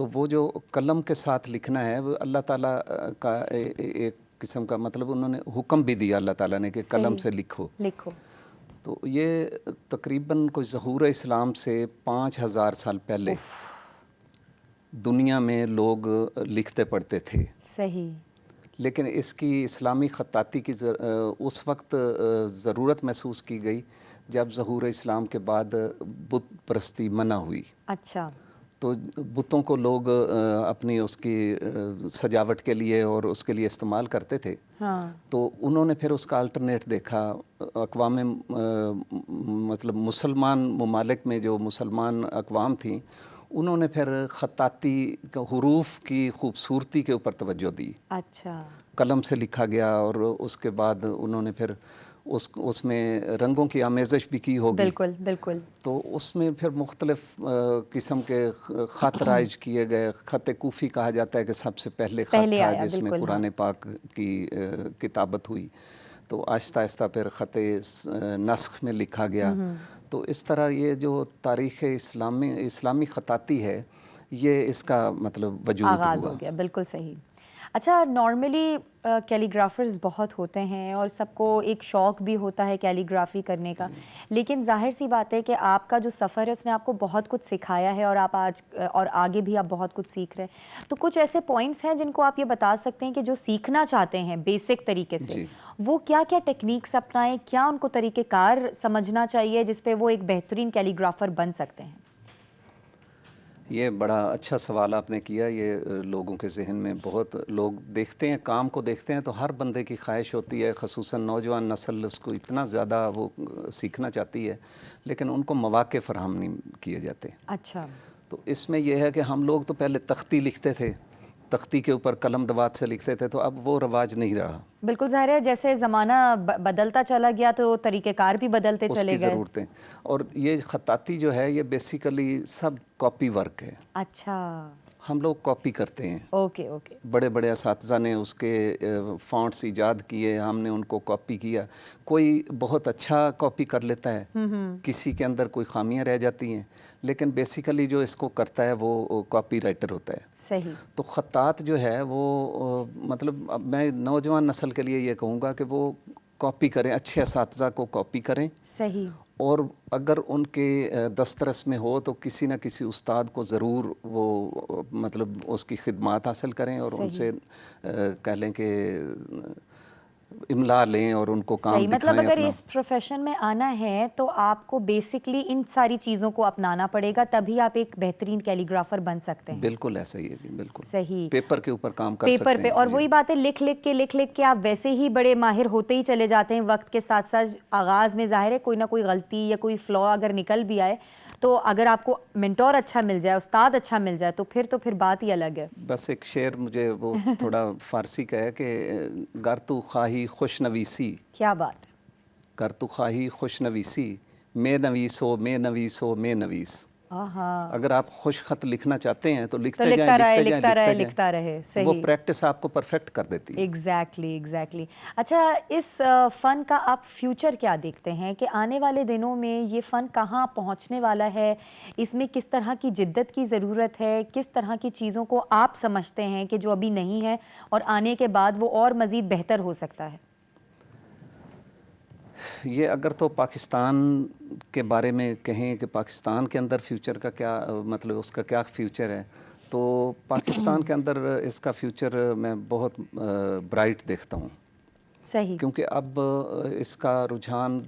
تو وہ جو قلم کے ساتھ لکھنا ہے وہ اللہ تعالیٰ کا ایک قسم کا مطلب انہوں نے حکم بھی دیا اللہ تعالیٰ نے کہ قلم سے لکھو. تو یہ تقریباً کوئی ظہور اسلام سے 5000 سال پہلے دنیا میں لوگ لکھتے پڑھتے تھے. صحیح. لیکن اس کی اسلامی خطاطی کی اس وقت ضرورت محسوس کی گئی جب ظہور اسلام کے بعد بت پرستی منع ہوئی. اچھا. تو بتوں کو لوگ اپنی اس کی سجاوٹ کے لیے اور اس کے لیے استعمال کرتے تھے. تو انہوں نے پھر اس کا الٹرنیٹ دیکھا. اقوام مطلب مسلمان ممالک میں جو مسلمان اقوام تھیں انہوں نے پھر خطاطی حروف کی خوبصورتی کے اوپر توجہ دی. اچھا. قلم سے لکھا گیا اور اس کے بعد انہوں نے پھر اس میں رنگوں کی آمیزش بھی کی ہوگی. بالکل بالکل. تو اس میں پھر مختلف قسم کے خط رائج کیے گئے. خط کوفی کہا جاتا ہے کہ سب سے پہلے خط تھا جس میں قرآن پاک کی کتابت ہوئی. تو آہستہ آہستہ پھر خط نسخ میں لکھا گیا. تو اس طرح یہ جو تاریخ اسلامی خطاطی ہے یہ اس کا مطلب وجود آغاز ہو گیا. بالکل صحیح. اچھا، نارملی کیلیگرافرز بہت ہوتے ہیں اور سب کو ایک شوق بھی ہوتا ہے کیلیگرافی کرنے کا، لیکن ظاہر سی بات ہے کہ آپ کا جو سفر ہے اس نے آپ کو بہت کچھ سکھایا ہے اور آپ آج اور آگے بھی آپ بہت کچھ سیکھ رہے ہیں. تو کچھ ایسے پوائنٹس ہیں جن کو آپ یہ بتا سکتے ہیں کہ جو سیکھنا چاہتے ہیں بیسک طریقے سے وہ کیا کیا ٹیکنیکس اپنائیں، کیا ان کو طریقہ کار سمجھنا چاہیے جس پہ وہ ایک بہترین کیلیگرافر بن سکتے ہیں؟ یہ بڑا اچھا سوال آپ نے کیا. یہ لوگوں کے ذہن میں بہت لوگ دیکھتے ہیں، کام کو دیکھتے ہیں تو ہر بندے کی خواہش ہوتی ہے، خصوصاً نوجوان نسل اس کو اتنا زیادہ وہ سیکھنا چاہتی ہے لیکن ان کو مواقع فراہم نہیں کیے جاتے. اچھا. تو اس میں یہ ہے کہ ہم لوگ تو پہلے تختی لکھتے تھے، تختی کے اوپر قلم دوات سے لکھتے تھے، تو اب وہ رواج نہیں رہا. بالکل ظاہر ہے، جیسے زمانہ بدلتا چلا گیا تو طریقہ کار بھی بدلتے چلے گئے. اس کی ضرورتیں اور یہ خطاطی جو ہے یہ بیسیکلی سب کاپی ورک ہے. اچھا. ہم لوگ کاپی کرتے ہیں. Okay okay. بڑے بڑے اساتذہ نے اس کے فونٹس ایجاد کیے، ہم نے ان کو کاپی کیا. کوئی بہت اچھا کاپی کر لیتا ہے، کسی کے اندر کوئی خامیاں رہ جاتی ہیں، لیکن بیسیکلی جو اس کو کرتا ہے وہ کاپی رائٹر ہوتا ہے. صحیح. تو خطاط جو ہے وہ مطلب اب میں نوجوان نسل کے لیے یہ کہوں گا کہ وہ کاپی کریں، اچھے اساتذہ کو کاپی کریں. صحیح. اور اگر ان کے دسترس میں ہو تو کسی نہ کسی استاد کو ضرور وہ مطلب اس کی خدمات حاصل کریں اور ان سے کہہ لیں کہ املا لیں اور ان کو کام دکھائیں. مطلب اگر اس پروفیشن میں آنا ہے تو آپ کو بیسکلی ان ساری چیزوں کو اپنانا پڑے گا، تبھی آپ ایک بہترین کیلیگرافر بن سکتے ہیں. بالکل ایسا ہی ہے جی. بالکل صحیح. پیپر کے اوپر کام کر سکتے ہیں. پیپر پہ. اور وہی بات ہے، لکھ لکھ کے آپ ویسے ہی بڑے ماہر ہوتے ہی چلے جاتے ہیں. وقت کے ساتھ ساتھ آغاز میں ظاہر ہے کوئی نہ کوئی غلطی یا کوئی فلا اگر نکل بھی آئے تو اگر آپ کو منٹور اچھا مل جائے، استاد اچھا مل جائے تو پھر بات ہی الگ ہے. بس ایک شعر مجھے وہ تھوڑا فارسی کا ہے کہ گر تو خواہی خوش نویسی. کیا بات. گر تو خواہی خوش نویسی، میں نویسو میں نویسو میں نویس. اگر آپ خوش خط لکھنا چاہتے ہیں تو لکھتے جائیں. لکھتا رہے. صحیح. وہ پریکٹس آپ کو پرفیکٹ کر دیتی ہے. ایگزیکٹلی. اچھا، اس فن کا آپ فیوچر کیا دیکھتے ہیں کہ آنے والے دنوں میں یہ فن کہاں پہنچنے والا ہے؟ اس میں کس طرح کی جدت کی ضرورت ہے؟ کس طرح کی چیزوں کو آپ سمجھتے ہیں کہ جو ابھی نہیں ہے اور آنے کے بعد وہ اور مزید بہتر ہو سکتا ہے؟ یہ اگر تو پاکستان کے بارے میں کہیں کہ پاکستان کے اندر فیوچر کا کیا مطلب اس کا کیا فیوچر ہے، تو پاکستان کے اندر اس کا فیوچر میں بہت برائٹ دیکھتا ہوں. صحیح. کیونکہ اب اس کا رجحان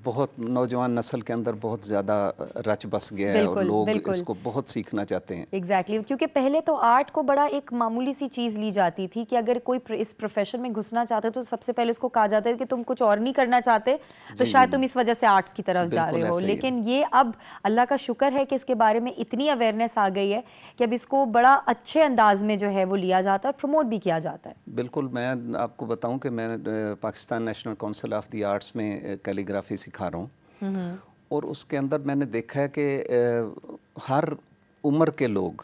بہت نوجوان نسل کے اندر بہت زیادہ رچ بس گیا ہے اور لوگ اس کو بہت سیکھنا چاہتے ہیں. ایگزیکٹلی. کیونکہ پہلے تو آرٹ کو بڑا ایک معمولی سی چیز لی جاتی تھی کہ اگر کوئی اس پروفیشن میں گھسنا چاہتے تو سب سے پہلے اس کو کہا جاتا ہے کہ تم کچھ اور نہیں کرنا چاہتے تو شاید تم اس وجہ سے آرٹس کی طرف جا رہے ہو. لیکن یہ اب اللہ کا شکر ہے کہ اس کے بارے میں اتنی اویئرنیس آ گئی ہے کہ اب اس کو بڑا اچھے انداز میں جو ہے وہ لیا جاتا ہے اور پروموٹ بھی کیا جاتا ہے. بالکل. میں آپ کو بتاؤں کہ میں Pakistan national council of the arts میں کیلیگرافی سکھا رہا ہوں اور اس کے اندر میں نے دیکھا ہے کہ ہر عمر کے لوگ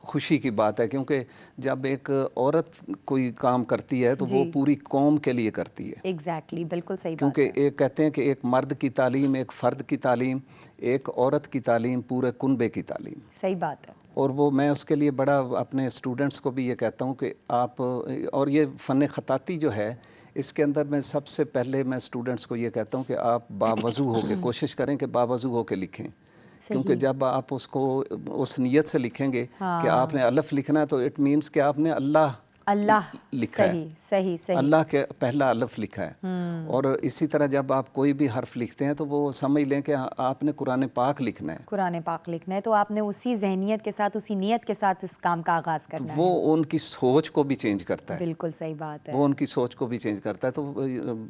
خوشی کی بات ہے, کیونکہ جب ایک عورت کوئی کام کرتی ہے تو وہ پوری قوم کے لیے کرتی ہے. ایگزیکٹلی, بالکل صحیح بات کیونکہ ہے. ایک کہتے ہیں کہ ایک مرد کی تعلیم, ایک فرد کی تعلیم, ایک عورت کی تعلیم, پورے کنبے کی تعلیم. صحیح بات ہے. اور وہ میں اس کے لیے بڑا اپنے اسٹوڈنٹس کو بھی یہ کہتا ہوں کہ آپ, اور یہ فن خطاطی جو ہے اس کے اندر میں سب سے پہلے میں اسٹوڈنٹس کو یہ کہتا ہوں کہ آپ باوضو ہو کے کوشش کریں کہ باوضو ہو کے لکھیں, کیونکہ جب آپ اس کو اس نیت سے لکھیں گے کہ آپ نے الف لکھنا ہے تو اٹ مینس کہ آپ نے اللہ لکھا ہے, صحیح اللہ کے پہلا الف لکھا ہے. اور اسی طرح جب آپ کوئی بھی حرف لکھتے ہیں تو وہ سمجھ لیں کہ آپ نے قرآن پاک لکھنا ہے, قرآن پاک لکھنا ہے, تو آپ نے اسی ذہنیت کے ساتھ, اسی نیت کے ساتھ اس کام کا آغاز کرنا ہے. وہ ان کی سوچ کو بھی چینج کرتا ہے. بالکل صحیح بات ہے. وہ ان کی سوچ کو بھی چینج کرتا ہے. تو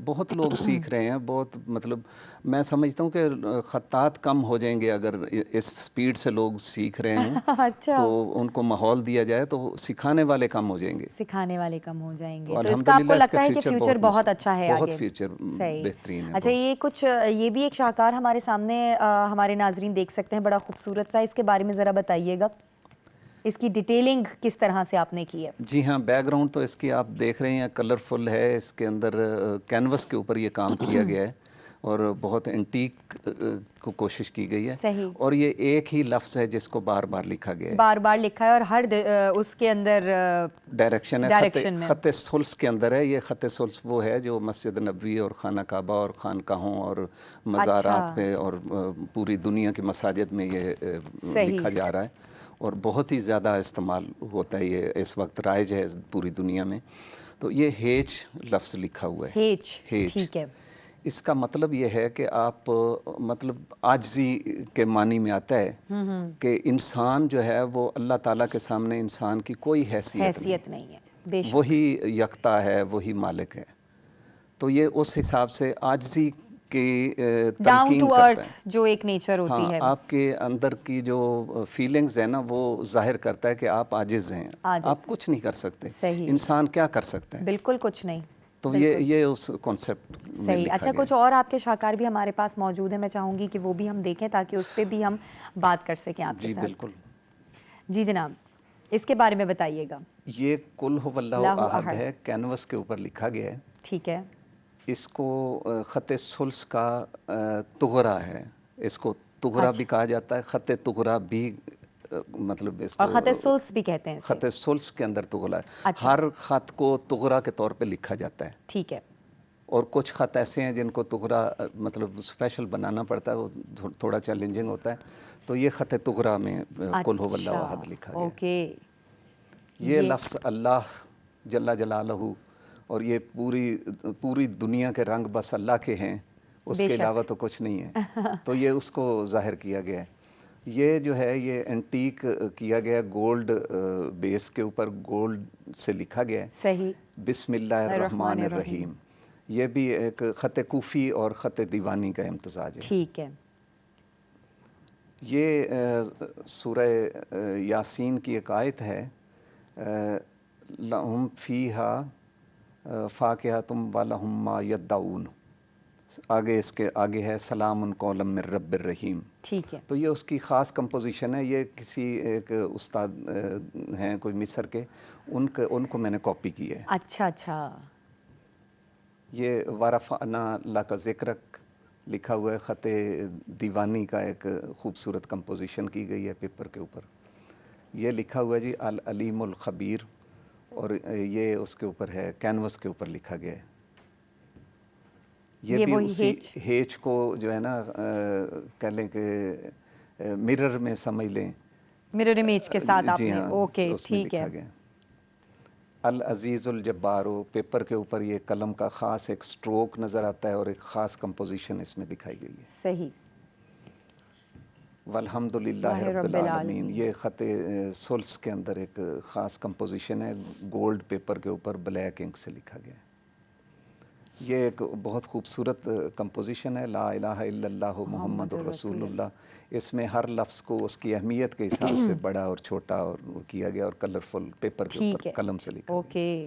بہت لوگ سیکھ رہے ہیں, بہت مطلب میں سمجھتا ہوں کہ خطاط کم ہو جائیں گے اگر اس سپیڈ سے لوگ سیکھ رہے ہوں. تو ان کو ماحول دیا جائے تو سکھانے والے کم ہو جائیں گے, سکھانے والے کم ہو جائیں گے. تو تو اس کا آپ کو لگتا ہے کہ فیوچر بہت بہت اچھا ہے آگے؟ بہت فیوچر بہترین ہے. اچھا, یہ کچھ یہ بھی ایک شاہکار ہمارے سامنے ہمارے ناظرین دیکھ سکتے ہیں, بڑا خوبصورت سا, اس کے بارے میں ذرا بتائیے گا, اس کی ڈیٹیلنگ کس طرح سے آپ نے کی ہے؟ جی ہاں, بیک گراؤنڈ تو اس کی آپ دیکھ رہے ہیں کلرفل ہے, اس کے اندر کینوس کے اوپر یہ کام کیا گیا ہے اور بہت انٹیک کو کوشش کی گئی ہے. صحیح. اور یہ ایک ہی لفظ ہے جس کو بار بار لکھا گیا ہے, بار بار لکھا ہے, اور ہر اس کے اندر ڈائریکشن ہے, خط ثلث کے اندر ہے. یہ خط ثلث وہ ہے جو مسجد نبوی اور خانہ کعبہ اور خانقاہوں اور مزارات پہ اور پوری دنیا کی مساجد میں یہ لکھا جا رہا ہے, اور بہت ہی زیادہ استعمال ہوتا ہے, یہ اس وقت رائج ہے پوری دنیا میں. تو یہ ہیچ لفظ لکھا ہوا ہے, ہیچ. ٹھیک ہے. اس کا مطلب یہ ہے کہ آپ مطلب عاجزی کے معنی میں آتا ہے کہ انسان جو ہے وہ اللہ تعالیٰ کے سامنے انسان کی کوئی حیثیت نہیں ہے, وہی یکتا ہے, وہی مالک ہے. تو یہ اس حساب سے عاجزی کی تلقین کرتا ہے, جو ایک نیچر ہوتی ہے, آپ کے اندر کی جو فیلنگز ہیں نا وہ ظاہر کرتا ہے کہ آپ عاجز ہیں, آپ کچھ نہیں کر سکتے. انسان کیا کر سکتا ہے؟ بالکل کچھ نہیں. تو یہ اس کانسیپٹ میں لکھا اچھا, کچھ اور آپ کے شاہکار بھی ہمارے پاس موجود ہیں, میں چاہوں گی کہ وہ بھی ہم دیکھیں تاکہ اس پہ بھی ہم بات کر سکیں آپ کے ساتھ. جی بالکل. جی جناب, اس کے بارے میں بتائیے گا. یہ قل ھو اللہ احد ہے, کینوس کے اوپر لکھا گیا ہے. ٹھیک ہے. اس کو خط ثلث کا تغرا ہے, اس کو تغرا بھی کہا جاتا ہے, خط تغرا بھی مطلب اس کو, اور خط ثلث بھی کہتے ہیں. خط ثلث کے اندر تغرا ہے, ہر خط کو تغرا کے طور پہ لکھا جاتا ہے. ٹھیک ہے. اور کچھ خط ایسے ہیں جن کو تغرا مطلب اسپیشل بنانا پڑتا ہے, وہ تھوڑا چیلنجنگ ہوتا ہے. تو یہ خط تغرا میں قل ھو اللہ احد لکھا گیا ہے. یہ لفظ اللہ جل جلالہ اور یہ پوری دنیا کے رنگ بس اللہ کے ہیں, اس کے علاوہ تو کچھ نہیں ہے. تو یہ اس کو ظاہر کیا گیا ہے. یہ جو ہے یہ اینٹیک کیا گیا, گولڈ بیس کے اوپر گولڈ سے لکھا گیا ہے. صحیح. بسم اللہ الرحمن الرحیم. یہ بھی ایک خط کوفی اور خط دیوانی کا امتزاج ہے. ٹھیک ہے. یہ سورہ یاسین کی ایک آیت ہے, لَهُمْ فِيهَا فَاكِهَةٌ وَلَهُمْ مَا يَدَّعُونَ. آگے اس کے آگے ہے سلام قولا من رب الرحیم. ٹھیک ہے. تو یہ اس کی خاص کمپوزیشن ہے. یہ کسی ایک استاد ہیں کوئی مصر کے, ان کو میں نے کاپی کی ہے. اچھا. یہ وَرَفَعْنَا لَكَ ذِكْرَكَ لکھا ہوا ہے, خط دیوانی کا ایک خوبصورت کمپوزیشن کی گئی ہے پیپر کے اوپر. یہ لکھا ہوا ہے جی العلیم الخبیر, اور یہ اس کے اوپر ہے, کینوس کے اوپر لکھا گیا ہے. یہ بھی اسی ہیچ کو جو ہے نا کہہ لیں کہ مرر میں سمجھ لیں, مرر امیج کے ساتھ آپ جی نے. ہاں, اوکے, اس میں ٹھیک ہے. لکھا گیا العزیز الجبار. پیپر کے اوپر یہ قلم کا خاص ایک سٹروک نظر آتا ہے اور ایک خاص کمپوزیشن اس میں دکھائی گئی ہے. صحیح. والحمد للہ رب العالمین. یہ خط ثلث کے اندر ایک خاص کمپوزیشن ہے, گولڈ پیپر کے اوپر بلیک انک سے لکھا گیا ہے. یہ ایک بہت خوبصورت کمپوزیشن ہے, لا الہ الا اللہ محمد الرسول اللہ. اس میں ہر لفظ کو اس کی اہمیت کے حساب سے بڑا اور چھوٹا اور کیا گیا, اور کلرفل پیپر کے اوپر قلم سے لکھا گیا.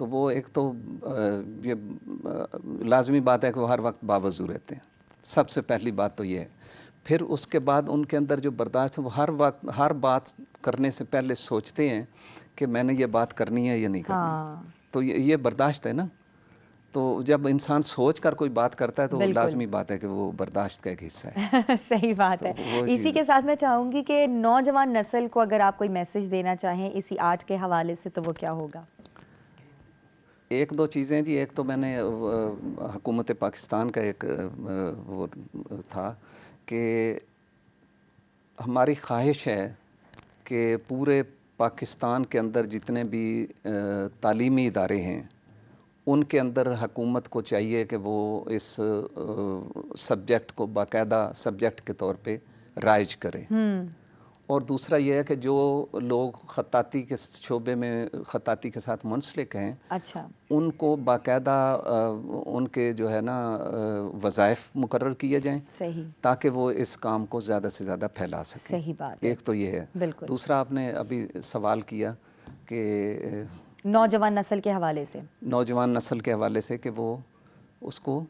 تو وہ ایک تو یہ لازمی بات ہے کہ وہ ہر وقت باوضو رہتے ہیں، سب سے پہلی بات تو یہ ہے. پھر اس کے بعد ان کے اندر جو برداشت ہے وہ ہر وقت ہر بات کرنے سے پہلے سوچتے ہیں کہ میں نے یہ بات کرنی ہے یا نہیں کرنی. تو یہ برداشت ہے نا. تو جب انسان سوچ کر کوئی بات کرتا ہے تو لازمی بات ہے کہ وہ برداشت کا ایک حصہ ہے. صحیح بات ہے. اسی کے ساتھ میں چاہوں گی کہ نوجوان نسل کو اگر آپ کوئی میسج دینا چاہیں اسی آرٹ کے حوالے سے تو وہ کیا ہوگا؟ ایک دو چیزیں جی. ایک تو میں نے حکومت پاکستان کا ایک وہ تھا کہ ہماری خواہش ہے کہ پورے پاکستان کے اندر جتنے بھی تعلیمی ادارے ہیں ان کے اندر حکومت کو چاہیے کہ وہ اس سبجیکٹ کو باقاعدہ سبجیکٹ کے طور پہ رائج کرے. اور دوسرا یہ ہے کہ جو لوگ خطاطی کے شعبے میں خطاطی کے ساتھ منسلک ہیں اچھا ان کو باقاعدہ ان کے جو ہے نا وظائف مقرر کیے جائیں صحیح تاکہ وہ اس کام کو زیادہ سے زیادہ پھیلا سکیں. صحیح بات ہے. ایک تو یہ ہے. بالکل. دوسرا آپ نے ابھی سوال کیا کہ نوجوان نسل کے حوالے سے نوجوان نسل کے حوالے سے کہ وہ اس کو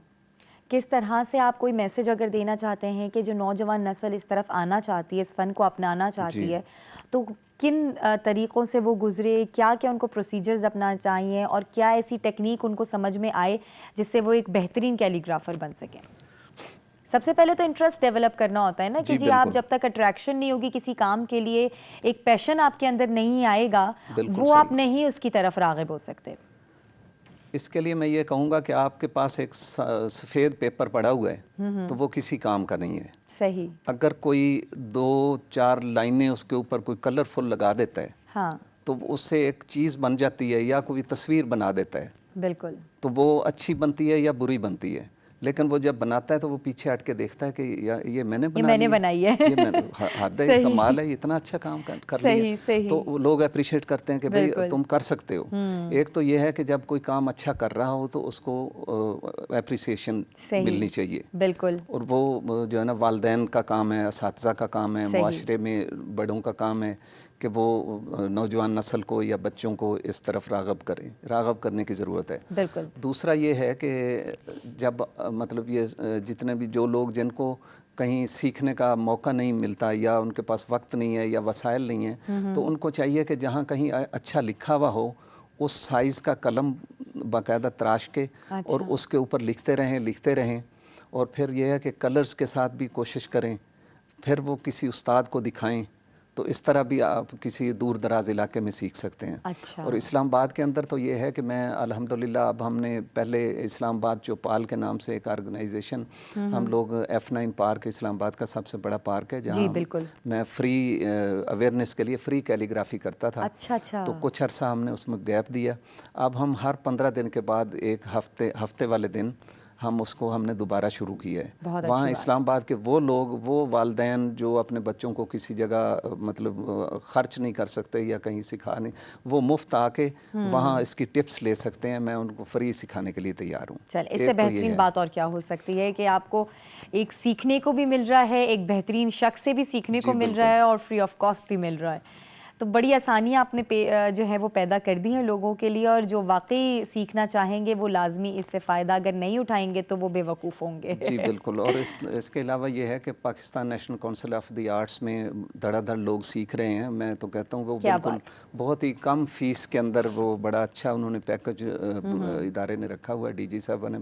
کس طرح سے آپ کوئی میسج اگر دینا چاہتے ہیں کہ جو نوجوان نسل اس طرف آنا چاہتی ہے، اس فن کو اپنانا چاہتی ہے تو کن طریقوں سے وہ گزرے، کیا کیا ان کو پروسیجرز اپنانا چاہیے اور کیا ایسی ٹیکنیک ان کو سمجھ میں آئے جس سے وہ ایک بہترین کیلیگرافر بن سکیں؟ سب سے پہلے تو انٹرسٹ ڈیولپ کرنا ہوتا ہے نا کہ جی آپ جب تک اٹریکشن نہیں ہوگی کسی کام کے لیے، ایک پیشن آپ کے اندر نہیں آئے گا وہ آپ نہیں اس کی طرف راغب ہو سکتے. اس کے لیے میں یہ کہوں گا کہ آپ کے پاس ایک سفید پیپر پڑا ہوا ہے تو وہ کسی کام کا نہیں ہے. صحیح. اگر کوئی 2-4 لائنیں اس کے اوپر کوئی کلرفل لگا دیتا ہے ہاں تو اس سے ایک چیز بن جاتی ہے یا کوئی تصویر بنا دیتا ہے. بالکل. تو وہ اچھی بنتی ہے یا بری بنتی ہے، لیکن وہ جب بناتا ہے تو وہ پیچھے ہٹ کے دیکھتا ہے کہ یہ میں نے بنائی ہے، یہ میں حد ہے، کمال ہے، اتنا اچھا کام کر لیا. تو لوگ اپریشیٹ کرتے ہیں کہ بھئی تم کر سکتے ہو. ایک تو یہ ہے کہ جب کوئی کام اچھا کر رہا ہو تو اس کو اپریسیشن ملنی چاہیے. بالکل. اور وہ جو ہے نا والدین کا کام ہے، اساتذہ کا کام ہے، معاشرے میں بڑوں کا کام ہے کہ وہ نوجوان نسل کو یا بچوں کو اس طرف راغب کرنے کی ضرورت ہے. بالکل. دوسرا یہ ہے کہ جب مطلب یہ جتنے بھی جو لوگ جن کو کہیں سیکھنے کا موقع نہیں ملتا یا ان کے پاس وقت نہیں ہے یا وسائل نہیں ہیں تو ان کو چاہیے کہ جہاں کہیں اچھا لکھا ہوا ہو اس سائز کا قلم باقاعدہ تراش کے اور اس کے اوپر لکھتے رہیں اور پھر یہ ہے کہ کلرز کے ساتھ بھی کوشش کریں، پھر وہ کسی استاد کو دکھائیں. تو اس طرح بھی آپ کسی دور دراز علاقے میں سیکھ سکتے ہیں. اور اسلام آباد کے اندر تو یہ ہے کہ میں الحمدللہ اب ہم نے پہلے اسلام آباد چوپال کے نام سے ایک آرگنائزیشن ہم لوگ F9 پارک اسلام آباد کا سب سے بڑا پارک ہے جہاں میں فری اویئرنیس کے لیے فری کیلیگرافی کرتا تھا. تو کچھ عرصہ ہم نے اس میں گیپ دیا. اب ہم ہر 15 دن کے بعد ایک ہفتے والے دن ہم نے دوبارہ شروع کیا ہے. وہاں اسلام آباد کے وہ لوگ، وہ والدین جو اپنے بچوں کو کسی جگہ مطلب خرچ نہیں کر سکتے یا کہیں سکھا نہیں، وہ مفت آ کے وہاں اس کی ٹپس لے سکتے ہیں. میں ان کو فری سکھانے کے لیے تیار ہوں. چل اس سے بہترین بات اور کیا ہو سکتی ہے کہ آپ کو ایک سیکھنے کو بھی مل رہا ہے، ایک بہترین شخص سے بھی سیکھنے کو مل رہا ہے اور فری آف کاسٹ بھی مل رہا ہے. تو بڑی آسانیاں آپ نے جو ہے وہ پیدا کر دی ہیں لوگوں کے لیے، اور جو واقعی سیکھنا چاہیں گے وہ لازمی اس سے فائدہ اگر نہیں اٹھائیں گے تو وہ بے وقوف ہوں گے. جی بالکل. اور اس کے علاوہ یہ ہے کہ Pakistan national council of the arts میں دھڑا دھڑ لوگ سیکھ رہے ہیں. میں تو کہتا ہوں وہ بالکل بہت ہی کم فیس کے اندر وہ بڑا اچھا انہوں نے پیکج ادارے نے رکھا ہوا ہے. ڈی جی صاحبہ نے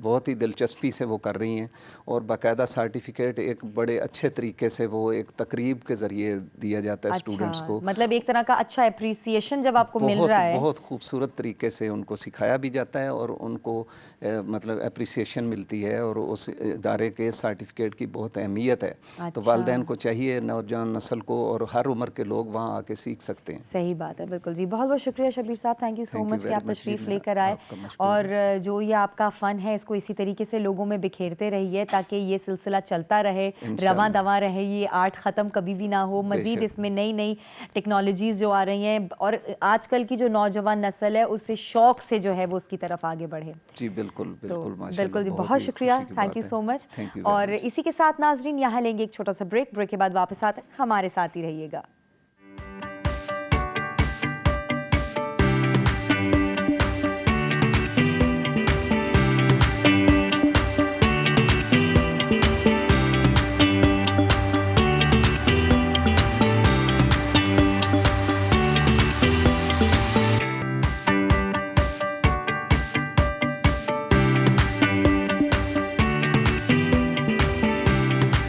بہت ہی دلچسپی سے وہ کر رہی ہیں اور باقاعدہ سرٹیفکیٹ ایک بڑے اچھے طریقے سے وہ ایک تقریب کے ذریعے دیا جاتا ہے اسٹوڈنٹس کو. مطلب ایک طرح کا اچھا اپریسیشن جب آپ کو مل رہا ہے، بہت خوبصورت طریقے سے ان کو سکھایا بھی جاتا ہے اور ان کو مطلب اپریسیشن ملتی ہے اور اس ادارے کے سرٹیفکیٹ کی بہت اہمیت ہے. تو والدین کو چاہیے، نوجوان نسل کو، اور ہر عمر کے لوگ وہاں آ کے سیکھ سکتے ہیں. صحیح بات ہے. بالکل جی. بہت بہت شکریہ شبیر صاحب. تھینک یو سو مچ کہ آپ تشریف لے کر آئے اور جو یہ آپ کا فن ہے اس کو اسی طریقے سے لوگوں میں بکھیرتے رہیے تاکہ یہ سلسلہ چلتا رہے، رواں دواں رہے، یہ آرٹ ختم کبھی بھی نہ ہو. مزید اس میں نئی ٹیکنالوجیز جو آ رہی ہیں اور آج کل کی جو نوجوان نسل ہے اس سے شوق سے جو ہے وہ اس کی طرف آگے بڑھے. جی بالکل بالکل جی. بہت شکریہ. تھینک یو سو مچ. اور اسی کے ساتھ ناظرین یہاں لیں گے ایک چھوٹا سا بریک کے بعد واپس آتے ہیں. ہمارے ساتھ ہی رہیے گا.